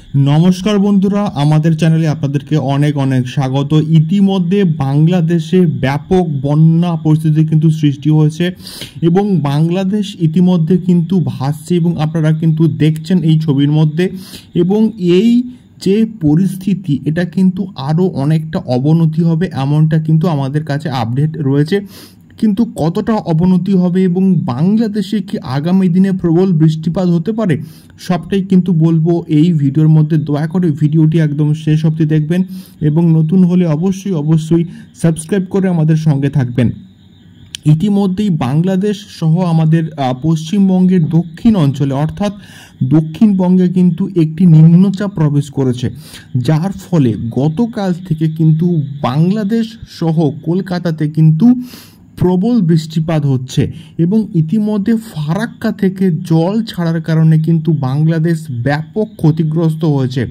নমস্কার বন্ধুরা, আমাদের চ্যানেলে আপনাদেরকে অনেক অনেক স্বাগত। ইতিমধ্যে বাংলাদেশে ব্যাপক বন্যা পরিস্থিতি কিন্তু সৃষ্টি হয়েছে এবং বাংলাদেশ ইতিমধ্যে কিন্তু ভাসছে এবং আপনারা কিন্তু দেখছেন এই ছবির মধ্যে। এবং এই যে পরিস্থিতি, এটা কিন্তু আরও অনেকটা অবনতি হবে এমনটা কিন্তু আমাদের কাছে আপডেট রয়েছে। কিন্তু কতটা অবনতি হবে এবং বাংলাদেশে কি আগামী দিনে প্রবল বৃষ্টিপাত হতে পারে, সবটাই কিন্তু বলবো এই ভিডিওর মধ্যে। দয়া করে ভিডিওটি একদম শেষ অবধি দেখবেন এবং নতুন হলে অবশ্যই সাবস্ক্রাইব করে আমাদের সঙ্গে থাকবেন। ইতিমধ্যেই বাংলাদেশ সহ আমাদের পশ্চিমবঙ্গের দক্ষিণ অঞ্চলে অর্থাৎ দক্ষিণবঙ্গে কিন্তু একটি নিম্নচাপ প্রবেশ করেছে, যার ফলে গতকাল থেকে কিন্তু বাংলাদেশ সহ কলকাতাতে কিন্তু প্রবল বৃষ্টিপাত হচ্ছে এবং ইতিমধ্যে ফারাক্কা থেকে জল ছাড়ার কারণে কিন্তু বাংলাদেশ ব্যাপক ক্ষতিগ্রস্ত হয়েছে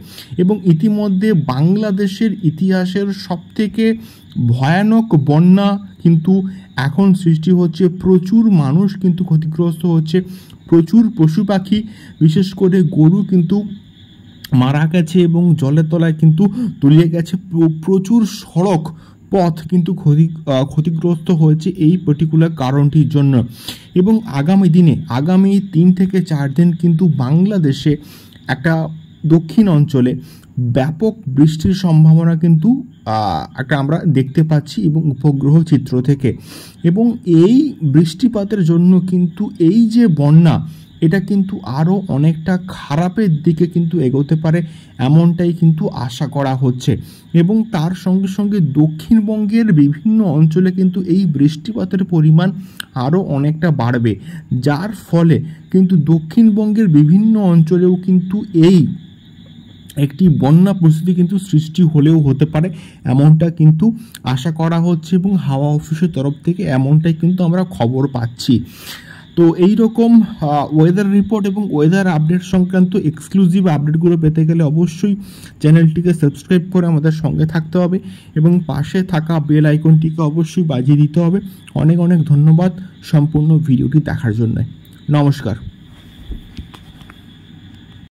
এবং ইতিমধ্যে বাংলাদেশের ইতিহাসের সবথেকে ভয়ানক বন্যা কিন্তু এখন সৃষ্টি হচ্ছে। প্রচুর মানুষ কিন্তু ক্ষতিগ্রস্ত হচ্ছে, প্রচুর পশু পাখি বিশেষ করে গরু কিন্তু মারা গেছে এবং জলের তলায় কিন্তু তলিয়ে গেছে। প্রচুর সড়ক পথ কিন্তু ক্ষতিগ্রস্ত হয়েছে এই পার্টিকুলার কারণটির জন্য। এবং আগামী 3 থেকে 4 দিন কিন্তু বাংলাদেশে একটা দক্ষিণ অঞ্চলে ব্যাপক বৃষ্টির সম্ভাবনা কিন্তু একটা আমরা দেখতে পাচ্ছি এবং উপগ্রহ চিত্র থেকে। এবং এই বৃষ্টিপাতের জন্য কিন্তু এই যে বন্যা, এটা কিন্তু আরও অনেকটা খারাপের দিকে কিন্তু এগোতে পারে এমনটাই কিন্তু আশা করা হচ্ছে। এবং তার সঙ্গে সঙ্গে দক্ষিণবঙ্গের বিভিন্ন অঞ্চলে কিন্তু এই বৃষ্টিপাতের পরিমাণ আরও অনেকটা বাড়বে, যার ফলে কিন্তু দক্ষিণবঙ্গের বিভিন্ন অঞ্চলেও কিন্তু এই একটি বন্যা পরিস্থিতি কিন্তু সৃষ্টি হলেও হতে পারে এমনটা কিন্তু আশা করা হচ্ছে এবং হাওয়া অফিসের তরফ থেকে এমনটাই কিন্তু আমরা খবর পাচ্ছি। তো এই রকম ওয়েদার রিপোর্ট এবং ওয়েদার আপডেট সংক্রান্ত এক্সক্লুসিভ আপডেটগুলো পেতে গেলে অবশ্যই চ্যানেলটিকে সাবস্ক্রাইব করে আমাদের সঙ্গে থাকতে হবে এবং পাশে থাকা বেল আইকনটিকে অবশ্যই বাজিয়ে দিতে হবে। অনেক অনেক ধন্যবাদ সম্পূর্ণ ভিডিওটি দেখার জন্য। নমস্কার।